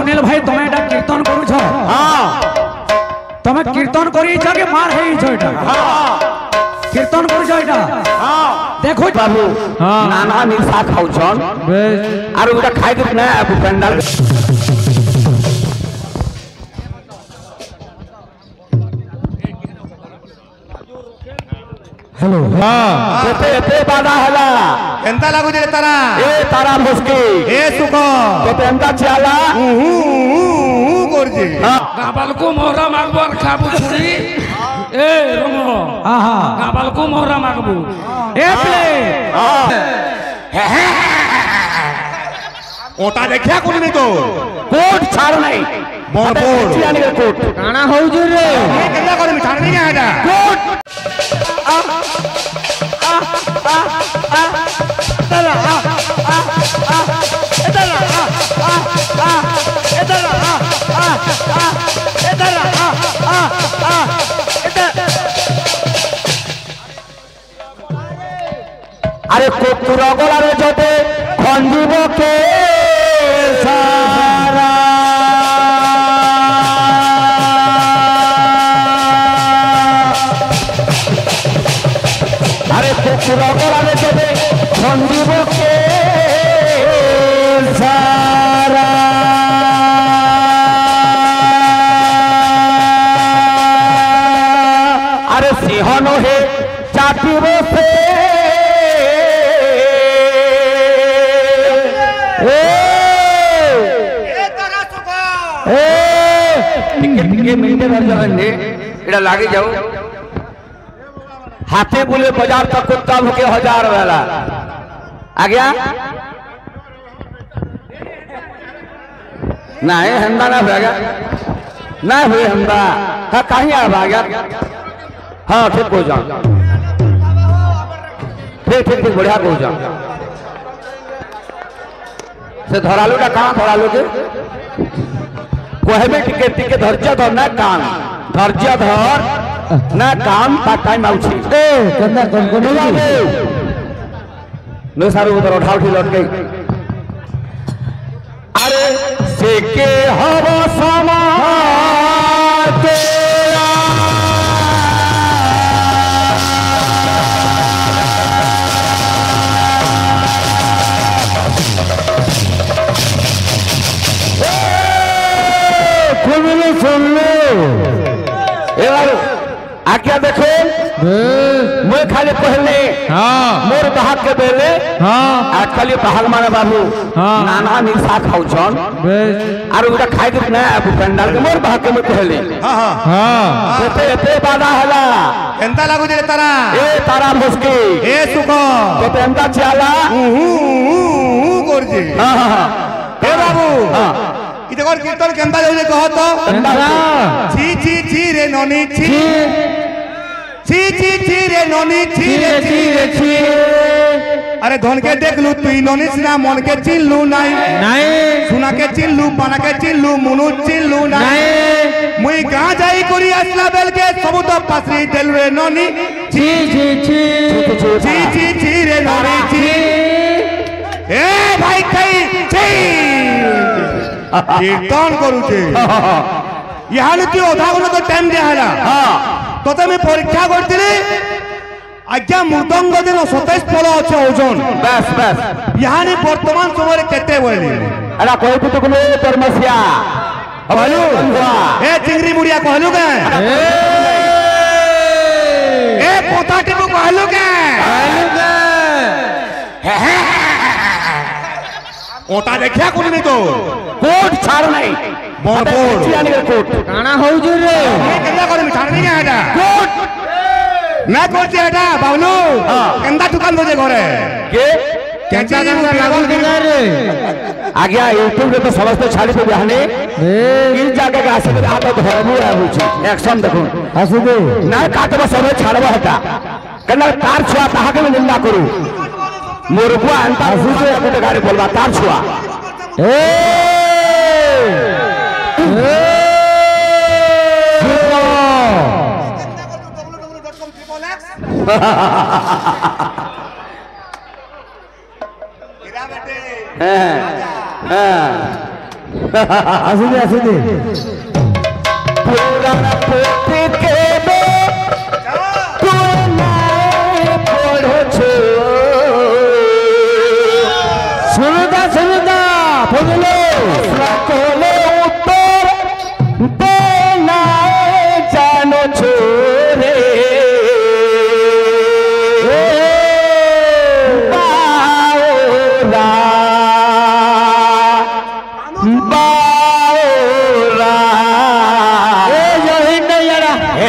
अनिल भाई तुम्हें एटा कीर्तन करूछ हां तुम्हें कीर्तन करी जाके मार है इटा हां कीर्तन करूछ एटा हां देखो बाबू नाना निशा खाउछन आर उटा खाइ दे ना भूपेंद्र हेलो हां एते बाधा हला एंता लागु जे तारा ए तारा मुस्की ए सुख तो एंता चाला करजे गाबाल को मोहरा मागबर खाबू छुरी ए रमो आहा गाबाल को मोहरा मागबू ए प्ले ओटा देखिया कोनी नहीं तो कोट छाड़ नहीं बोल बोल चियानी के कोट काना हो जे रे ये केला करे मिठार नहीं आटा कोट चला अरे कुकुरा गोलारे जोते खंजीब के सारा अरे कुकुरा गोलारे जोते खंजीब के सारा अरे सिंहनो है चाटीब से इड़ा लागे जाओ हाथे बोले बाजार तक कुत्ता भूखे 1000 वाला आ गया नहीं हंदा ना भगा ना हुए हंदा हाँ कहीं आ गया हाँ ठीक हो जाओ ठीक ठीक ठीक बढ़िया हो जाओ से धरालू का कहाँ धरालू के कहबे टिके टिके धैर्य धर ना कान धैर्य धर ना कान ता टाइम आउछि ए कंदा कोन नो सारू उधर उठा उठी लट गई अरे से के हवा समाज तेरा सुन लो आज्ञा देखो मैं खाली पहले हां मोर बहाक के बेले हां आज खाली बहाल माने बाबू नाना निशा खाउछन आर उटा खाइ दे ना भूपेंद्र के मोर बहाक के मैं पहले हां हां एते बाधा हला एंता लागु जे तारा ए तारा मुस्की ए सुख तो एंता चाला करजे हां हां ए बाबू हां इते कोन कीर्तन केंता जाऊ जे कहत छी छी छी रे ननी छी छी छी छी रे ननी छी रे छी रे छी अरे धन के देख लू तू ननी सिना मन के चिल्लू नहीं नहीं सुना के चिल्लू पाना के चिल्लू मुनु चिल्लू नहीं मुई गा जाई करी असला बेल के सब तो पासरी देल रे ननी छी छी छी छी छी छी रे ननी छी ए भाई कई छी कीर्तन करू छे यहाँ तू अधा घंटा तो टाइम दिया है तो मैं परीक्षा करती आज्ञा मृदंग दिन 27 फल अच्छे ओजन बस बस यहाँ वर्तमान समय केते बोली अरे कोई तो कोने परमसिया कहलु ए चिंगरी मुड़िया कहलु के ए पोता टिपु कहलु के ओटा देखिया कोन नहीं तो कोट छाड़ नहीं बोल बोल चियानी के कोट काना हो जे रे ये केला करे मिठार नहीं आटा कोट ना कोट आटा बाबलू केंदा दुकान बजे घरे के केंचा केंचा लागल के रे आ गया यूट्यूब रे तो समस्त छाड़ी पे बहाने इन जाके का आसे आटा धरमु है होची एक्शन देखो हसु दे ना काटबो सब छाड़बो हटा कना तार छुआ ताहा के निंदा करू मोरबुआ अंता हसु दे अपने गाड़ी बोलबा तार छुआ ए আসিদে পুরাণ পড়তে কেবে তুই নাই পড়ছো শুনুদা বললো সকলে উত্তর দে নাই জানো রে বাওরা বাওরা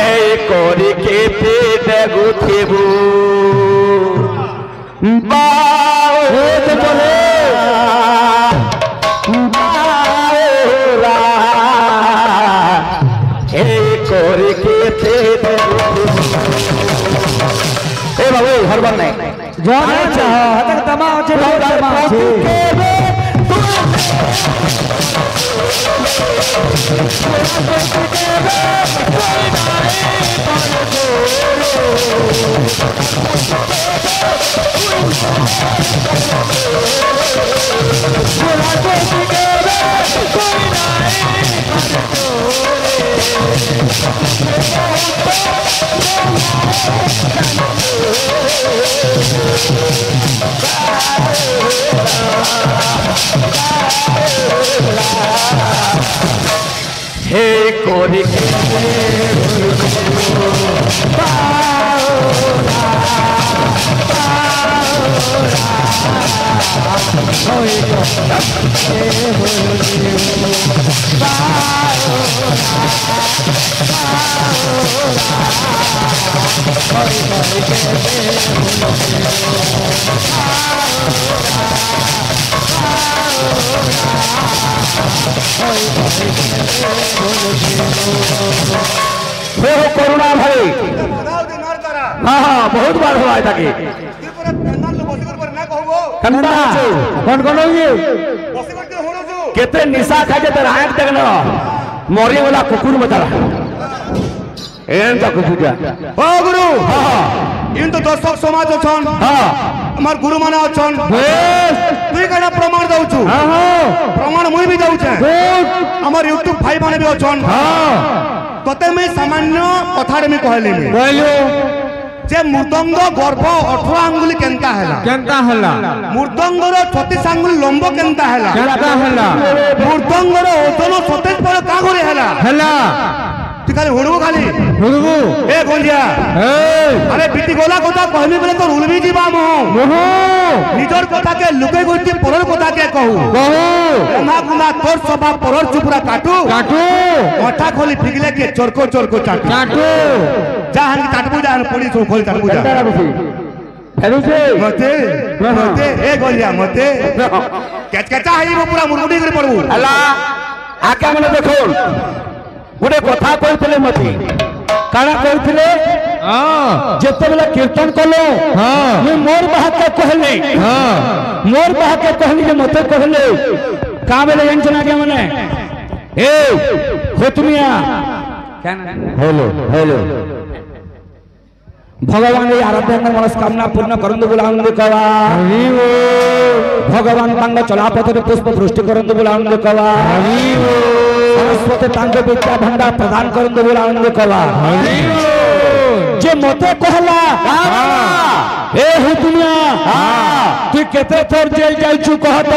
এই করি কেতে দেগুথিবু বাওরা বাওরা এই করি কেতে দেগুথিবু এ বাবু হরবার নাই জয় আচ্ছা হাতে তামা আছে তামা আছে হে করি हे हो करुणा भाई हाँ हाँ बहुत बार हुआ है ताकि कन्ना कौन कौन होगी केते निशा खाए ते रायक तक न मरी वाला कुकुर बता एन तक पूजा ओ गुरु हाँ इन तो दर्शक समाज अछन हाँ हमार गुरु माने अछन तुई कना प्रमाण दउछु हाँ हाँ प्रमाण मुई भी दउछे हमार यूट्यूब भाई माने भी अछन तते मैं सामान्य कथारे में कहले में बोलो जे मृदंग गर्भ 18 आंगुली केनता हैला केनता हल्ला मृदंगर 36 आंगुली लंब केनता हैला केनता हल्ला मृदंगर ओजन 27 पर का करे हैला हल्ला तू खाली हुड़बो खाली हुड़बो ए गोंजिया अरे बिटी गोला কথা कहबी बोले तो रुलबी जीवा मो निजर কথা के लुके गोटी परर কথা के कहू ना गुना तोर सभा परर चुपरा काटू ओठा खोली फिगले के चरको चाटू जाहन की काटबू जाहन पड़ी सो खोली काटबू जा मते ए गोलिया मते केचकेचा हई वो पूरा मुरमुडी करे पड़ू अला आके मने देखो गोटे कथा कहते मते काना कहते जिते बेला कीर्तन कलो मैं मोर बाहक कहले मोर बाहक कहली जे मते कहले का बेले जानछना के मने ए होतमिया हेलो हेलो भगवान आराध्य मनस्कामना पूर्ण करंदु बोलांदु कवा भगवान तांग चलापथरे पुष्प वृष्टि करंदु बोलांदु कवा सरस्वती तांग विद्या भंडार प्रदान करंदु बोलांदु कवा जे मते कहला ए हु दुनिया तू केते थोर जेल जाइछु कहत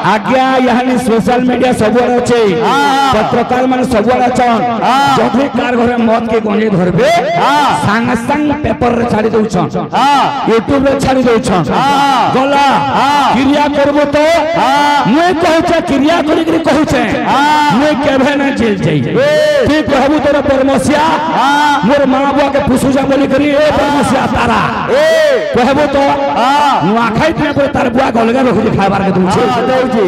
आज्ञा यहानी सोशल मीडिया सब अच्छे पत्रकार माने सब अछन जथि कार घरे मत के गंजे धरबे संग संग पेपर रे छाड़ी दउछन यूट्यूब रे छाड़ी दउछन गला क्रिया करबो तो मैं कहछे क्रिया करी करी कहछे मैं केभे न जेल जाई तू कहबो तोर परमसिया मोर मां बुआ के पुसुजा बोली करी ए परमसिया तारा कहबो तो नुआ खाई पे पर तार बुआ गलगा रखि खाबार के दउछे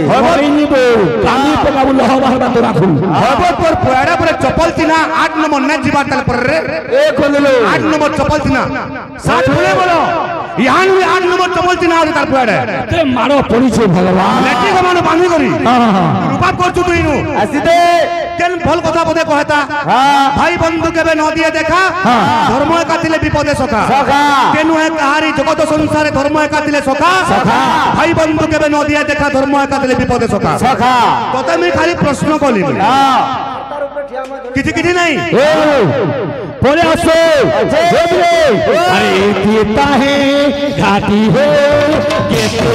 हबई निबो काली पकाबु लह बाहर तोरा खुल हबो पर पुआड़ा पर चप्पल तिना 8 नंबर न जीवा तल पर रे ए खोललो 8 नंबर चप्पल तिना 60 बोले बोलो यहां भी 8 नंबर चप्पल तिना आ तल पुआड़ा ते मारो पड़ी छे भगवान लेटी को मानो बांधी करी हां हां रूपा करछु तू इनु आसी दे কেন ভল কথা বোধে কহতা ভাই বন্ধু কেবে ন দিয়ে দেখা ধর্ম একা দিলে বিপদে সখা কেন হে কাহারি জগত সংসারে ধর্ম একা দিলে সখা ভাই বন্ধু কেবে ন দিয়ে দেখা ধর্ম একা দিলে বিপদে সখা তোতে আমি খালি প্রশ্ন কলি কিছু কিছু নাই পরে আসো আরে देता है घाटी हो ये तो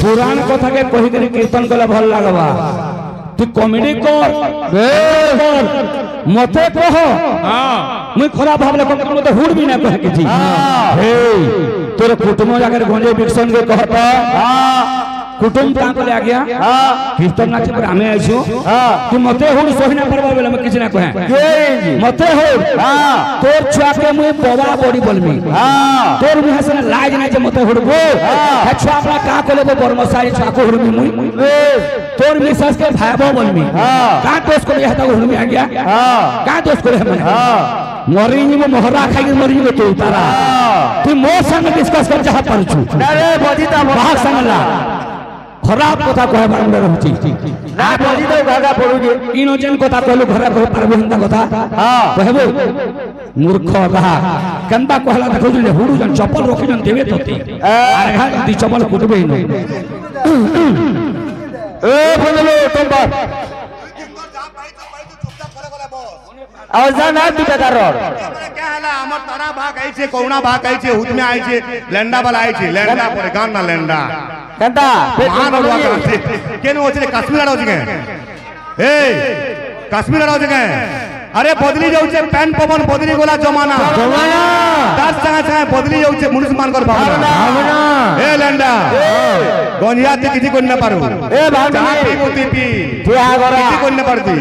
पुराण कथा के कही कीर्तन कले भल लगवा तू कॉमेडी कर मते कह मुई खराब भावले मते हुड़ भी ना कह किछि हे तोरे कुटुंब जाकर गंजे बिक्सन के कहता कुटुंब ता को ले आ गया कीर्तन नाच पर हमें आइसु तू मते हुड़ सोहिना परबा बेले मैं किछ ना कहे मते हुड़ तोर छुआ के मुई बवा बड़ी बोलमी तोर मुह से लाज ना जे मते हुड़बो हे छुआ अपना का कोले बो बरमसारी छुआ को हुड़मी मुई तोर मिसेस के भाईबो बोलमी का दोस्त को यहता हुड़मी आ गया का दोस्त को मने मरीनी में मोहरा खाई मरीनी में तू तारा तू मोर संग डिस्कस कर चाह परछु अरे बजिता बाहर संगला खराब कथा कहे बारंदे रहछि ना बजिता गागा पड़ुजे इनो जन कथा कहलो घरे कह पारबो हंदा कथा कहबो मूर्ख कहा कंदा कहला देखो जे हुडू जन चप्पल रखि जन देबे तोती अरे घा दी चप्पल कुटबे न ए बंदलो तुम बात आवाज ना तू बेकार क्या हला हमर तारा भाग आई छे कोना भाग आई छे हुद में आई छे लेंडा वाला आई छे लेंडा पर गान ना लेंडा कंता महान हुआ करते केन होचे कश्मीर आडो जगे ए कश्मीर आडो जगे अरे बदली जाउछे पैन पवन बदली गोला जमाना दस संगे संगे बदली जाउछे मनुष्य मानकर भावना ए लेंडा गंजिया ते किछि कोन ना पारू ए भावनी मोती पी क्या करा किछि कोन ना पारती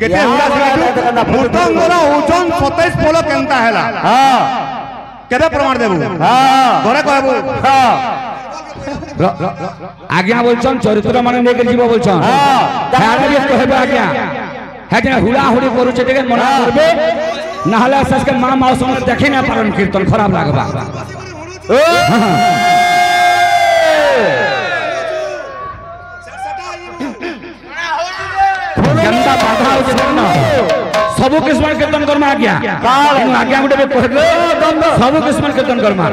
केते हुला सिकाजु मुर्तंगरा ओजन 27 पोलो केनता हैला केबे प्रमाण देबू घरे कहबू आज्ञा बोलछन चरित्र माने लेके जीव बोलछन हाडे भी कहबे आज्ञा हेजे हुला हुडी करू छे देखे मना करबे नहले सस के मां मां संग देखि ना पारन कीर्तन खराब लागबा गंदा बाधा हो जे न सब किस्म कीर्तन करमा आज्ञा आज्ञा गुटे कहबे सब किस्म कीर्तन करमा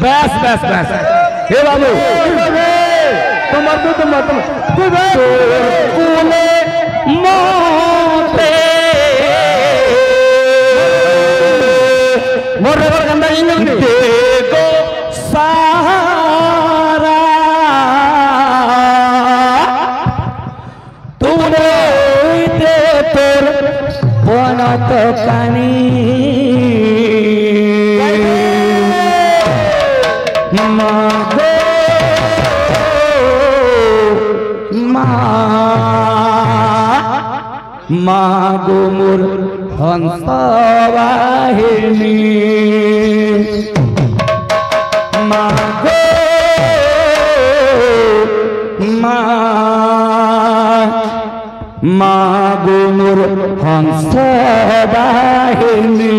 बस बस बस हे बाबू तुम कुले मोते मोर रे गंदा इंग देखो सारा तूने दे तोर बनत कानी मागो मोर हंस वाहिनी मागो मागो मोर हंस वाहिनी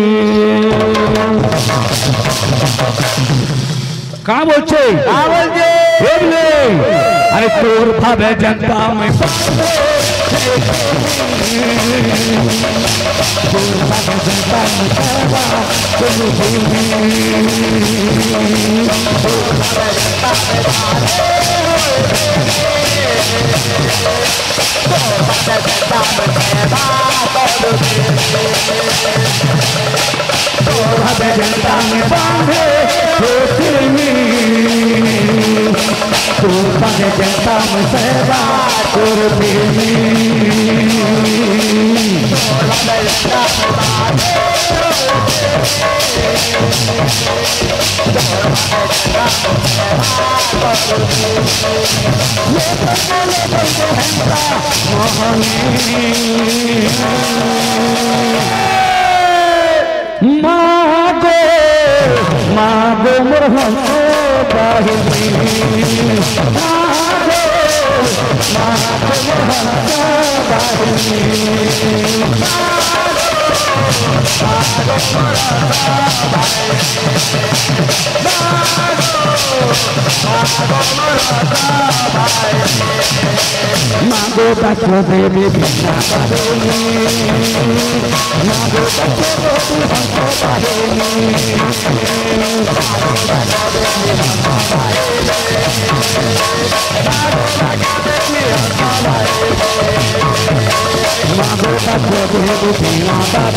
का बोलछे अरे तोर भावे जनता में जनता जनता में बांधे तू बने जनता में सेवा करती मागो मुरहंसो बाहिनी मागो मुरहंसो बाहिनी मागो बच्चों देवी बिना बाहिनी मागो बच्चों देवी हंसो बाहिनी मागो बच्चों देवी बिना बाहिनी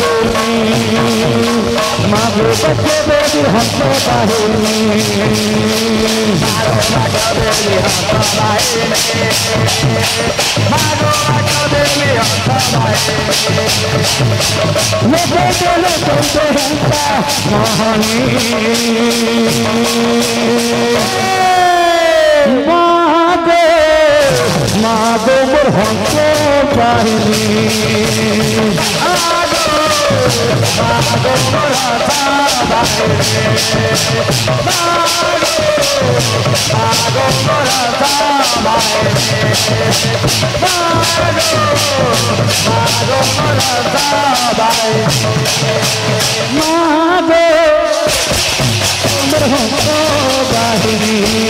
मागो बच्चों देवी हंसो बाहिनी मागो मुरहंसो बाहिनी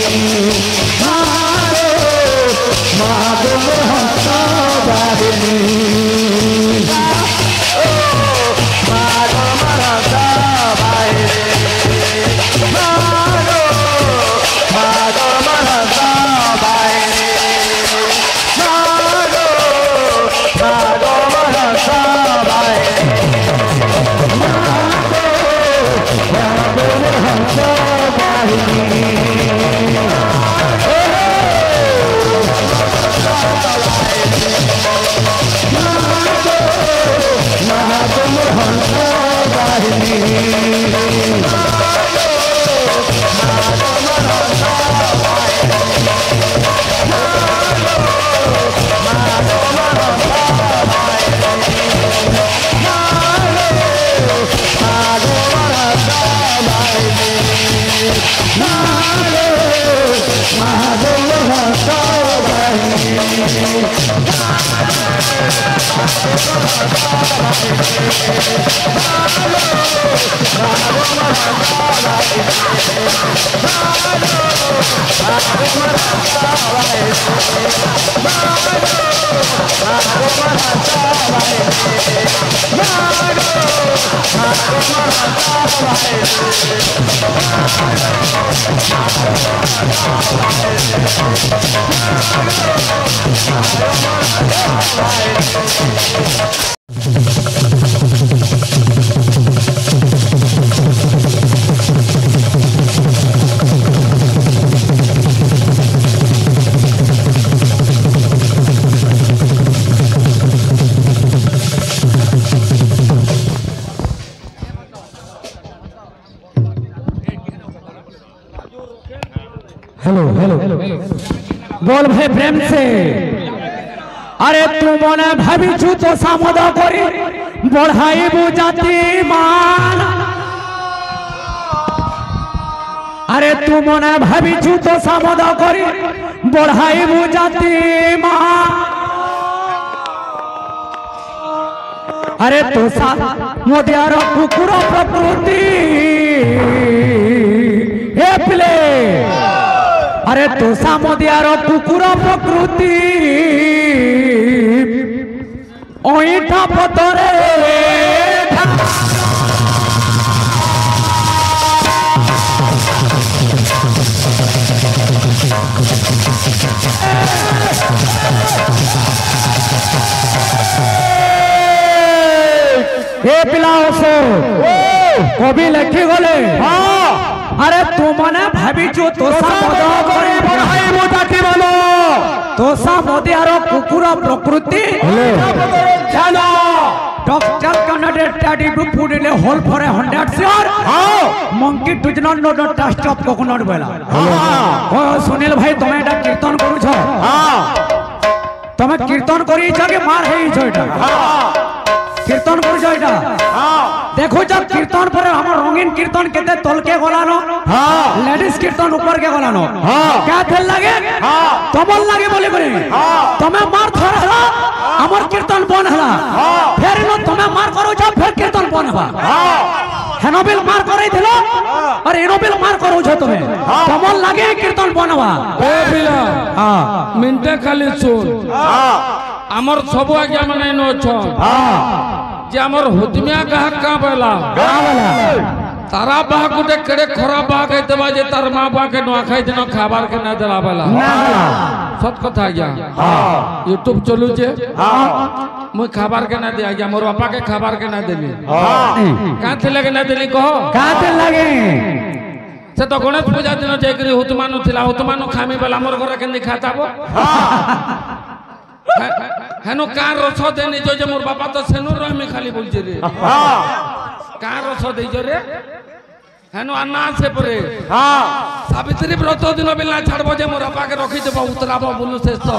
बोल भाई प्रेम से अरे तू मने भाविछु तो सामद करी बढ़ाइबु जाति मान अरे तू मने भाविछु तो सामद करी बढ़ाइबु जाति मान अरे तो सा मोदियार कुकुर प्रकृति हे प्ले अरे तो सामदियार कुकुर प्रकृति ओइठा पतरे কবি লেখি গলে আরে তুমনে ভাবিছো তোষা মদ করে বড়াইবো তাকে বলো তোষা মদে আর কুকুর প্রকৃতি জানো ডক্টর কানাডের স্টাডি বুক পুডিলে হোল for 100 sure monkey does not know the taste of coconut বেলা ও সুনীল ভাই তুমি এটা কীর্তন করুছ তুমি কীর্তন করিছ কি মার হইছ এটা কীর্তন করছ এটা দেখো যা কীর্তন পরে আমার রঙিন কীর্তন কেতে তলকে গলানো লেডিস কীর্তন উপর কে গলানো কে থেল লাগে তমল লাগে বলি করে তুমি মার ধর হলা আমার কীর্তন বন হলা ফের ন তুমি মার করো যা ফের কীর্তন বন হবা হেনবিল মার করাই দিল আর এনবিল মার করো ছ তুমি তমল লাগে কীর্তন বনবা এ বিলা মিনটে খালি শুন আমার সবু আজ্ঞা মানে নছ যে আমার হুতমিয়া গাহক কা বেলা তারা বাহ গুটে কেড়ে খরা বাহ খাইতে বাজে তার মা বাকে নোয়া খাই দিন খাবার কে না দেলা বেলা সত কথা আজ্ঞা ইউটিউব চলুছে মুই খাবার কে না দে আজ্ঞা মোর বাপা কে খাবার কে না দেলি কাতে লাগে না দেলি কহ কাতে লাগে সে তো গণেশ পূজা দিন যাইকরি হুতমানু ছিলা হুতমানু খামি বেলা মোর ঘরে কেন খাতাবো হেন কার রস দে নিজ যে মোর বাপা তো সেনুর রহমি খালি বলছে রে কার রস দেইছ রে হেন আন্না আছে পরে সাবিত্রী ব্রত দিন বেলা ছাড়ব যে মোর বাপাকে রখি দেব উতরাব বলু শেষ তো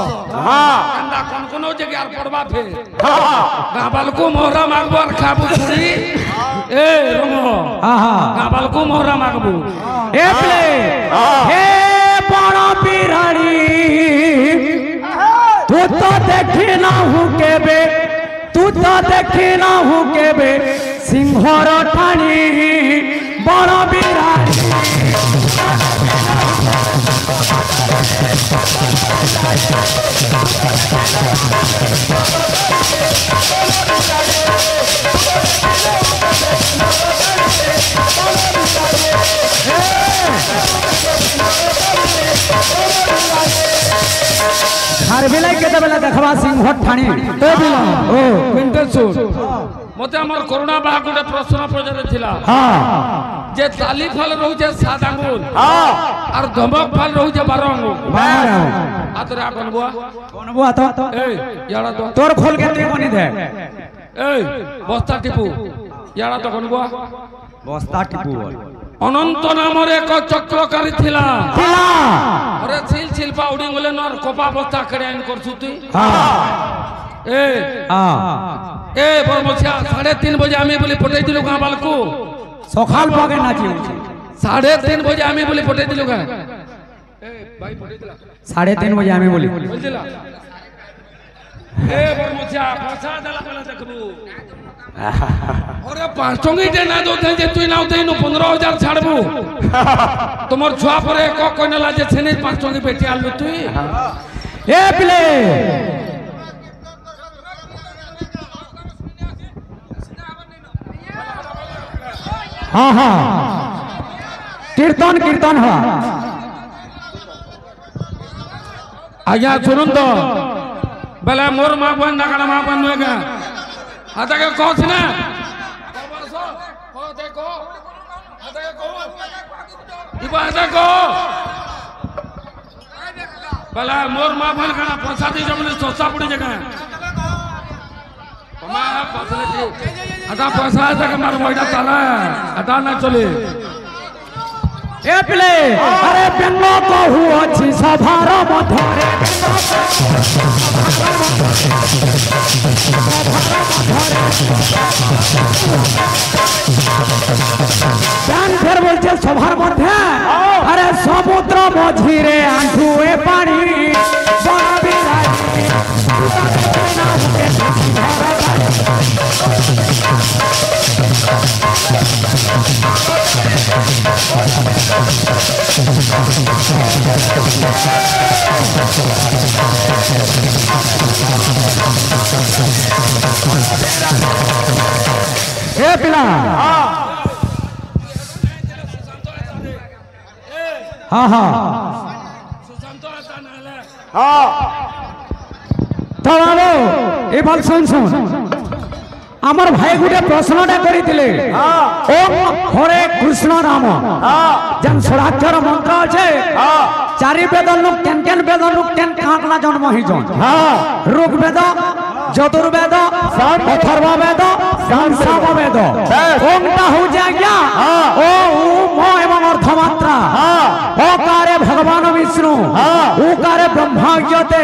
কান্দা কোন কোন জায়গা আর পড়বা ফে গাবালকু মোহরা মাগবো আর খাবো ছুরি এ রঙ গাবালকু মোহরা মাগবো এ প্লে হে বড় বিরাড়ি तू तो देखी ना हूँ केबे तू तो देखी ना हूँ केबे सिंहर ठाणी बड़ बिराड़ी हर बेला केते बेला देखबा सिंह ठाणी तो बिला ओ মিনটে শুন মতে আমার করুণা বাহ গুটে প্রশ্ন পজারে ছিলা যে তালি ফল রহুছে 7 আঙ্গুল আর ধমক ফল রহুছে 12 আঙ্গুল আতরে আগন বুয়া কোনবো আতো এই ইয়াড়া তো তোর খোল কে তুই বনি দে এই বস্তা টিপু ইয়াড়া তো কোন বুয়া বস্তা টিপু অনন্ত নামের এক চক্রকারী ছিলা ওরে ছিল শিল্পা উড়ি গলে নর কোপা বস্তা করে আইন করছু তুই এ এ বরমছিয়া 3:30 বাজে আমি বলি পটাই দিলু গাঁ বালকু সকাল পাগে নাচি 3:30 বাজে আমি বলি পটাই দিলু গাঁ এ ভাই পটাই দিলা 3:30 বাজে আমি বলি বুঝলা এ বরমছিয়া পয়সা দেলা বলে দেখবু ওরে 5 টঙ্গিতে না দোতে যে তুই নাও দেইনু 15000 ছাড়বু তোমার ছুয়া পরে ক কইনালা যে ছেনে 5 টঙ্গি বেটি আলু তুই এ প্লে हाँ हाँ कीर्तन कीर्तन हुआ आज्ञा सुनुन तो बेला मोर माँ बहन नागड़ा माँ बहन हुएगा आता के कौन से ना बेला मोर माँ बहन खाना पैसा दी जब मुझे सस्ता पड़ी जगह आता पैसा आता के मार मोइडा ताला आता ना चले ए प्ले अरे बेंगो को हुआ छी सभार मधरे প্রাণ ফের বলছে সভার মধ্যে আরে সমুদ্র মঝিরে আঁঠুয়ে পানি বড় বিরাটি ए पिला हाँ हाँ तो बाबू ये बाल सुन सुन আমার ভাই গুটে প্রশ্নটা করিলে ওম হরে কৃষ্ণ রাম যেন ষোড়াক্ষর মন্ত্র আছে চারি বেদ লোক কেন কেন বেদ লোক কেন কাঁকড়া জন্ম হইছন ঋগ্বেদ যজুর্বেদ অথর্ব বেদ সাম বেদ ওমটা হচ্ছে আজ্ঞা ও উম এবং অর্থমাত্রা অকারে ভগবান বিষ্ণু উকারে ব্রহ্মাজ্ঞতে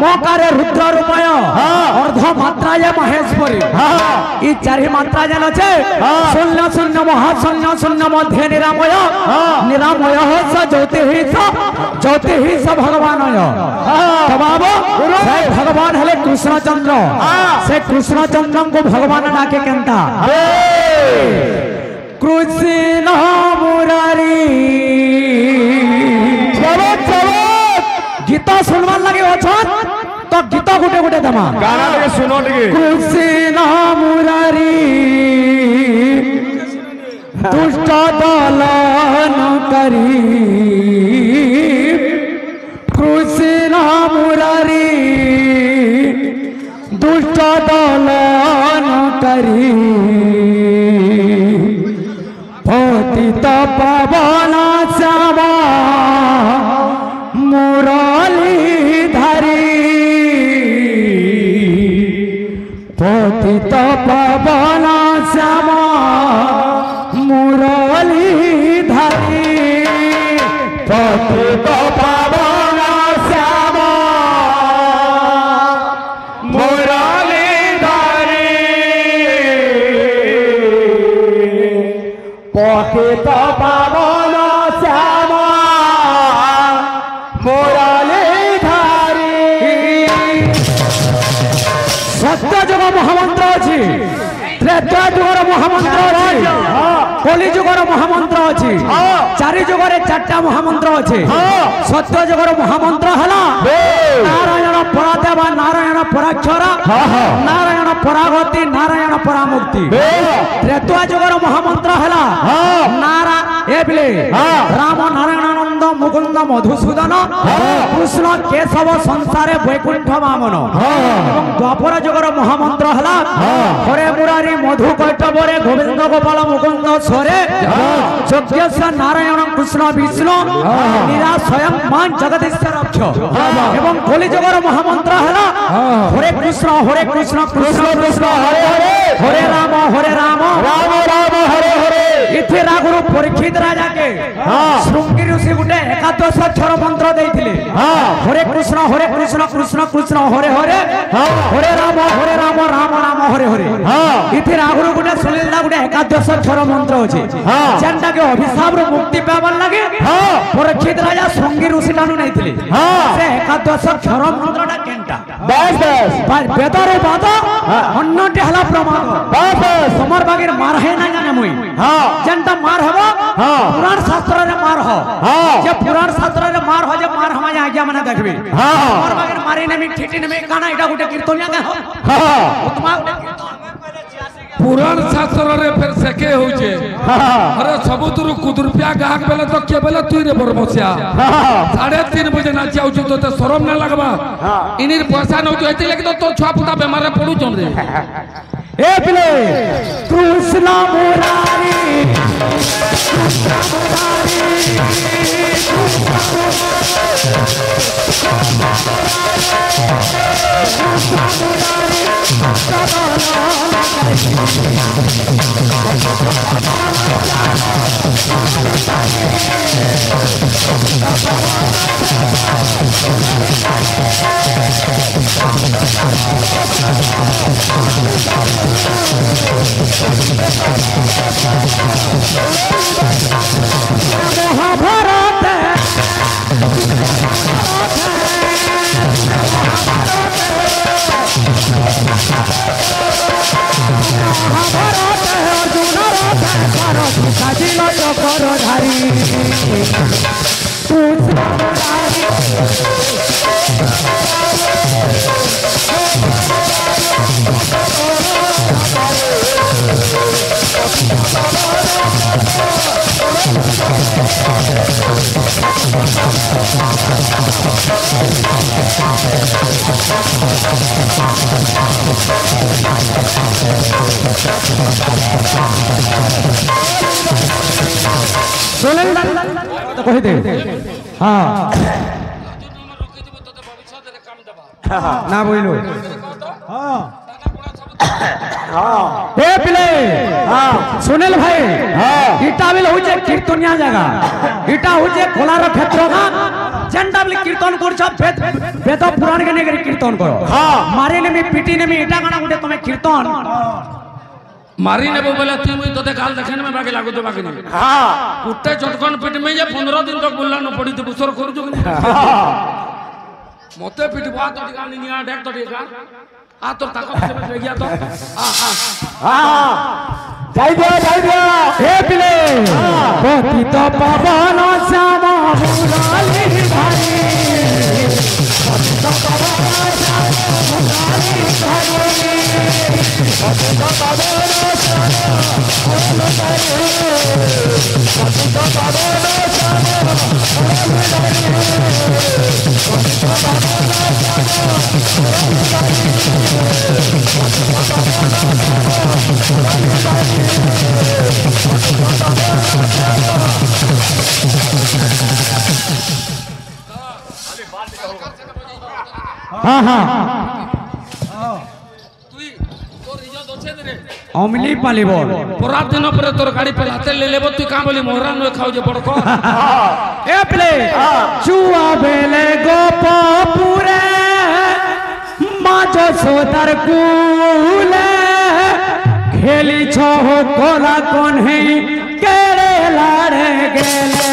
মকারে রুদ্র রূপায় অর্ধমাত্রায় মহেশ্বরী এই চারি মাত্রা যেন আছে শূন্য শূন্য মহাশূন্য শূন্য মধ্যে নিরাময় নিরাময় স জ্যোতিষ ভগবানয় তো বাবু সেই ভগবান হলে কৃষ্ণচন্দ্র সে কৃষ্ণচন্দ্রଙ୍କୁ ভগবান ডাকে কেনতা কৃষ্ণ মুরারি গীত শুনবার লাগে অছন তো গীত গুটে গুটে দেমা গানা লাগে শুনো টিকে কৃষ্ণ মুরারি দুষ্ট দলন করি কৃষ্ণ মুরারি দুষ্ট দলন করি পতিত পাবন শ্যামা মুরলী ধারি পতিত পাবন শ্যামা মুরলী ধারি পতিত পাবন শ্যামা মুরলী ধারি পতিত পাবন শ্যামা মুরলী ধারি সত্য যুগ মহামন্ত্র আছে ত্রেতা যুগর মহামন্ত্র আছে কলি যুগর মহামন্ত্র আছে চারি যুগরে চারটা মহামন্ত্র আছে সত্য যুগর মহামন্ত্র হলা নারায়ণ পরাদেবা নারায়ণ পরাক্ষর নারায়ণ পরাগতি নারায়ণ পরামুক্তি ত্রেতা যুগর মহামন্ত্র হলা নারা এবিলে রাম নারায়ণানন্দ মুকুন্দ মধুসূদন কৃষ্ণ কেশব সংসারে বৈকুণ্ঠ বামন এবং দ্বাপর যুগর মহামন্ত্র হলা হরে মুরারি মধু কৈটবরে গোবিন্দ গোপাল মুকুন্দ স্বরে যজ্ঞেশ্বর নারায়ণ কৃষ্ণ বিষ্ণু নিরা স্বয়ং মান জগদীশ্বর রক্ষ এবং কলিযুগর মহামন্ত্র হলা হরে কৃষ্ণ কৃষ্ণ কৃষ্ণ হরে হরে হরে রাম রাম রাম হরে হরে ইথে রাগুরু পরীক্ষিত রাজাকে শৃঙ্গী ঋষি গুটে একাদশ অক্ষর মন্ত্র দেইଥିଲେ হরে কৃষ্ণ কৃষ্ণ কৃষ্ণ হরে হরে হরে রাম রাম রাম হরে হরে ইথে রাগুরু গুটে সুনীলদা গুটে একাদশ অক্ষর মন্ত্র আছে যেনটাকে অভিশাপରୁ মুক্তি পাবার লাগে পরীক্ষিত রাজা শৃঙ্গী ঋষি টানু নেইଥିଲେ সে একাদশ অক্ষর মন্ত্রটা কেনটা বাস বাস বেদরে বাদ অন্যটি হলা প্রমাদ তোমার বাগের মার হে না জানে মুই যেনটা মার হব পুরাণ শাস্ত্রে মার হ যে পুরাণ শাস্ত্রে মার হ যে মার হমা আজ্ঞা মানে দেখবে তোমার বাগের মারি নেমি ঠিটি নেমি কানা এটা গুটে কীর্তনিয়া কে হ তোমার পুরাণ শাস্ত্রে ফের সেকে হইছে আরে সবুতরু কুদুরপিয়া গাহক বেলে তো কে বেলে তুই রে বরমসিয়া 3:30 বজে নাচি আউছ তোতে শরম না লাগবা ইনির পয়সা নউছ এতে লাগি তো তোর ছুয়া পুতা বেমারে পড়ুছন রে এ পিলে কৃষ্ণ মুরারি মহাভারত অর্জুন সাজিল চকর ধারি তো কই দে হ্যাঁ না বইলো এ পিলে সুনীল ভাই ইটা বিল হইছে কীর্তনিয়া জায়গা ইটা হইছে খোলার ক্ষেত্র না যেনটা বলি কীর্তন করছ বেদ পুরাণ কে নিয়ে কীর্তন করো মারি নেমি পিটি নেমি এটা কানা গুটে তুমি কীর্তন মারি নেবো বলে তুই মুই তোতে কাল দেখে নেবে বাকি লাগু তো বাকি নেবে কুটে চটকন পিট মে যে 15 দিন তক বললা ন পড়ি তো বুসর করছো মতে পিটি বাত তো গানি নিয়া দেখ তো দেখা आ तो ताकत से बैठ गया तो যাই দিয়া হে পিলে পতিত পাবন শ্যাম মুরালি ভাই পতিত পাবন শ্যাম মুরালি ভাই পতিত পাবন শ্যাম মুরালি ভাই পতিত পাবন শ্যাম মুরালি हाँ हाँ अमली पाली बोल पूरा दिन पर तोर गाड़ी पे हाथे ले लेबो तू का बोली मोहरा न खाओ जे बड़को ए प्ले चुआ बेले गोपपुरे माजो सोदर कूले खेली छो कोला कोन है केड़े लाड़े गेले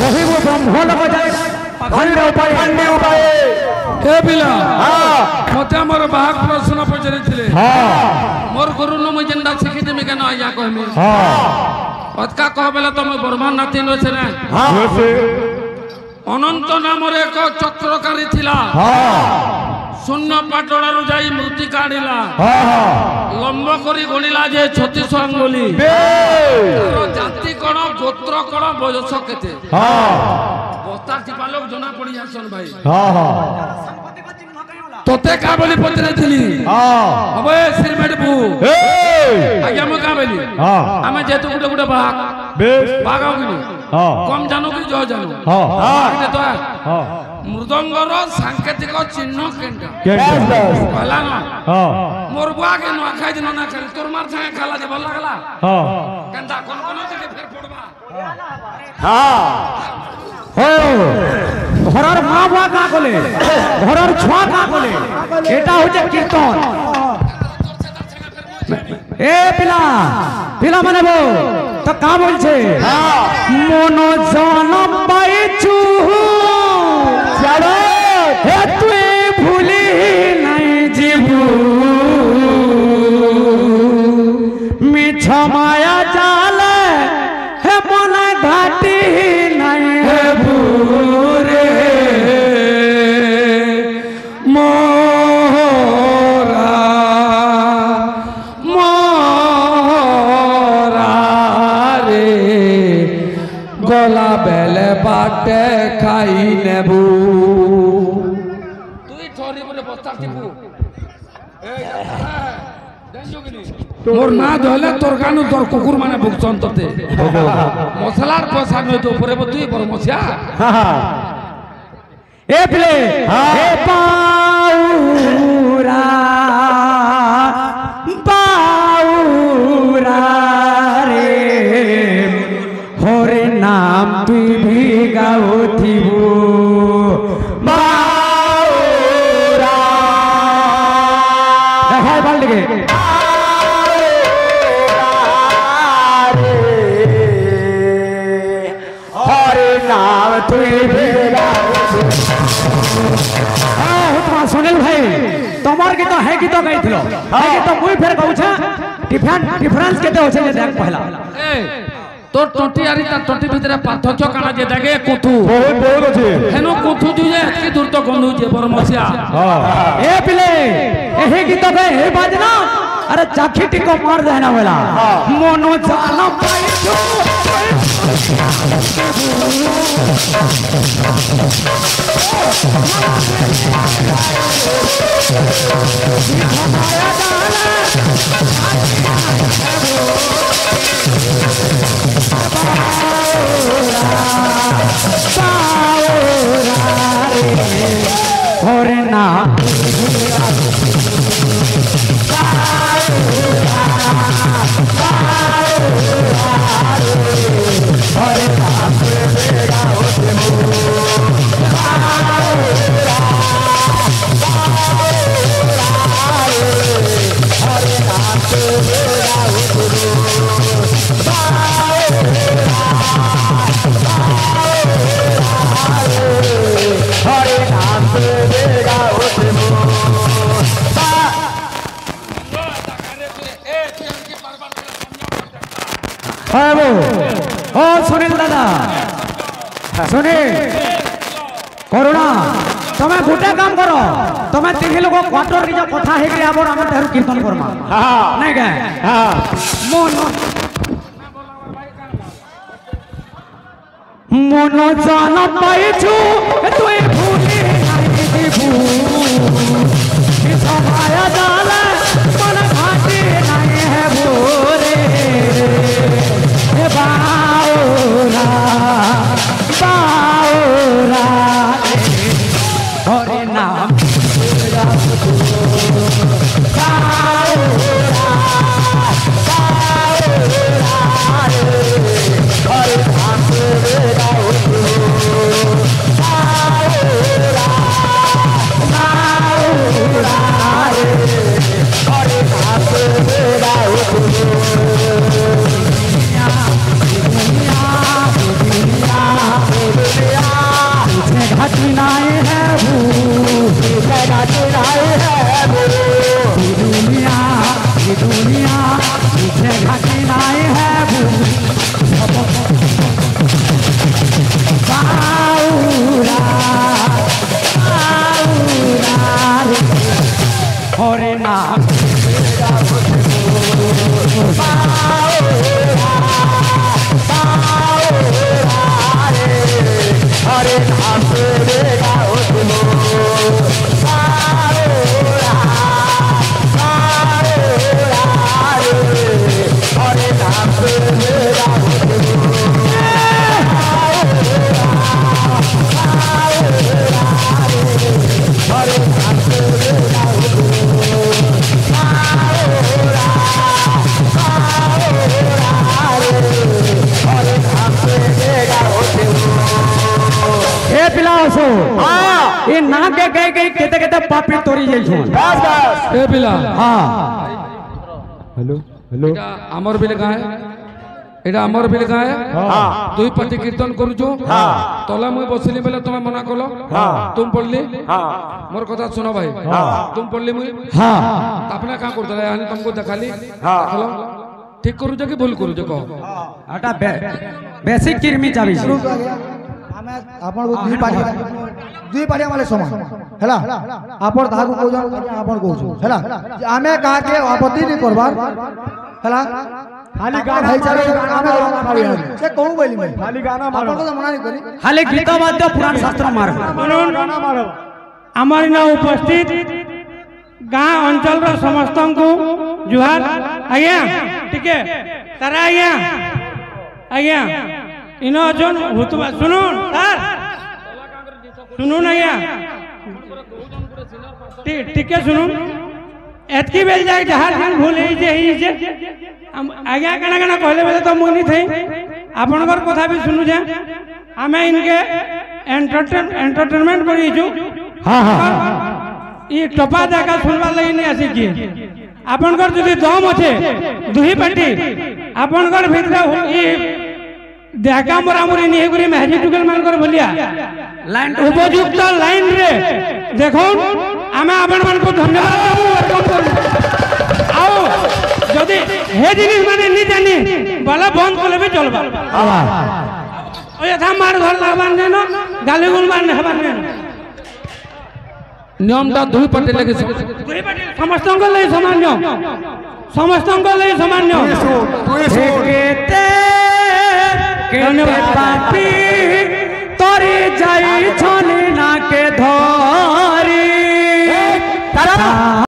वही वो ब्रह्मों लग जाए खंडे उपाय ए बिला मते हमर बाहक प्रश्न पचरे थिले मोर गुरु न मुई जेंडा सिखि देमे केन आया कहमे अतका कह बेला तो मैं बर्मान नातिन होছে না অনন্ত নামর এক চক্রকারী ছিলা শূন্য পাটড়ারু যাই মূর্তি কাঢ়িলা লম্ব করি গণিলা যে 36 আঙ্গুলি জাতি কোন গোত্র কোন বয়স কেতে বস্তা টিপালোক জনা পড়ি যাসন ভাই তোতে কা বলি পত্রে থিলি হবে সিরমেট বু আগে মো কা বলি আমি যেতু গুটে গুটে ভাগ বেশ ভাগাও কিনি কম জানো কি জ জানো এটা তো মৃদঙ্গর সাংকেতিক চিহ্ন কেনটা বলা না মোর বুয়া কে না খাই দিন না খাই তোর মার সঙ্গে খালা যে ভাল লাগলা কেনটা কোন কোন থেকে ফের পড়বা ঘরের মা বুয়া কা বলে ঘরের ছোয়া কা বলে এটা হচ্ছে কীর্তন এ পিলা পিলা মানে বো তো কা বলছে মন জন পাইছু হে তুই ভুলি নাই জীবু মিছ মায়া জালে হে মনে ঘাটি নাই হে বুরে মোরা মোরা রে গলা বেলে বাটে খাই নেবু সরি বলে বস্তা টিপু মোর না ধরলে তোর গানু তোর কুকুর মানে ভুগছন তোতে মশলার পয়সা নয় তো উপরে তুই বড় মশিয়া এ প্লে এ পাউরা পাউরা রে হরে নাম তুই ভিগাও থিবু বাউরা দেখাই পাল্টিকে হরে নাম তুই ভিগাও सुनील भाई तमार गीत है गीत गाइथिलो है गीत मुई फेर कहूछा डिफरेंस केते होछे जे देख पहला ए তোর টটি আরি তার টটি ভিতরে পার্থক্য কানা যে দেখে কুথু বহুত বহুত আছে হেনো কুথু জুয়ে এতকি দূর তো গন্ধু যে বড় মশিয়া ए पिले एही गीत गे हे बाजना अरे चाखी टिको मार देना वाला मोनो जाला पाई जो ना ओ सुनील दादा सुनील करुणा तमे गोटे काम करो तमे तीन लोग क्वार्टर निज कथा हे के आबर हम तेहरु कीर्तन करमा हां नहीं के हां मन जान पाइछु तुई भूली नहीं दिबू सभाया जाला मन घाटी नहीं है भोरे बाओरा बाओरा हरे नाम घटनाएं है दुनिया पीछे घटनाएं है हरे नाम हरे नाम ये ना के गए गए केते केते पापी तोरी जाई छो बस बस ए बिला हां हेलो हेलो এটা আমার বিলে গায় এটা আমার বিলে গায় हां দুই পাটি কীর্তন করছো हां তলা মই বসিলি বলে তুমি মনা কলো हां তুমি পড়লি हां মোর কথা শুনো ভাই তুমি পড়লি মুই हां আপনা কা করতে রে আমি तुमको দেখালি हां হলো ঠিক করু যে কি ভুল করু যে কহ আটা বেসিক কিরমি চাবি ଆମେ ଆପଣଙ୍କୁ ଦୁଇ ପାଳି ଆମେ ସମାନ ହେଲା ଆପଣ ତାହାକୁ କହୁଛନ୍ ଆପଣ କହୁଛୁ ହେଲା ଆମେ କାହାକେ ଆପତ୍ତି ନି କରବାର ହେଲା ଖାଲି ଗାନା ଆମେ ସେ କହୁ ବୋଇଲି ଖାଲି ଗାନା ଆପଣଙ୍କୁ ତ ମନା ନି କରି ଖାଲି ଗୀତ ବାଦ୍ୟ ପୁରାଣ ଶାସ୍ତ୍ର ମାର ଗାନା ମାର आमर इन उपस्थित गाँ अंचल समस्त को जुहार आज्ञा टिके तारा आज्ञा आज्ञा इन अजन हुतबा सुनुन सर सुनुन आज्ञा टिके सुनुन एतकी बेल जाए जहार खान भूल जे आज्ञा कना कना कहले बेले तो मुनी थे आपनकर कथा भी सुनु जा आमे इनके एंटरटेनमेंट करी छु हाँ हाँ ये टपा देखा सुनवा लगी नहीं आसी की आपनकर जदि दम अच्छे दुही पार्टी आपनकर भितर ये देखा मरामरी नहीं करी महजी टुकल मानकर बोलिया लाइन उपयुक्त लाइन रे देखो आमे आपन मन को धन्यवाद देबो वेलकम करू आओ जदि हे जिनिस माने नहीं जानी बाला बंद करले भी चलबा ओ यथा मार घर लागबान न गाली गुल मार हेबान न नियमटा दुई पटे लगे दुई पटे समस्त को ले समान नियम समस्त को ले समान नियम केते केते पापी तोरी जाई छनी ना के धरी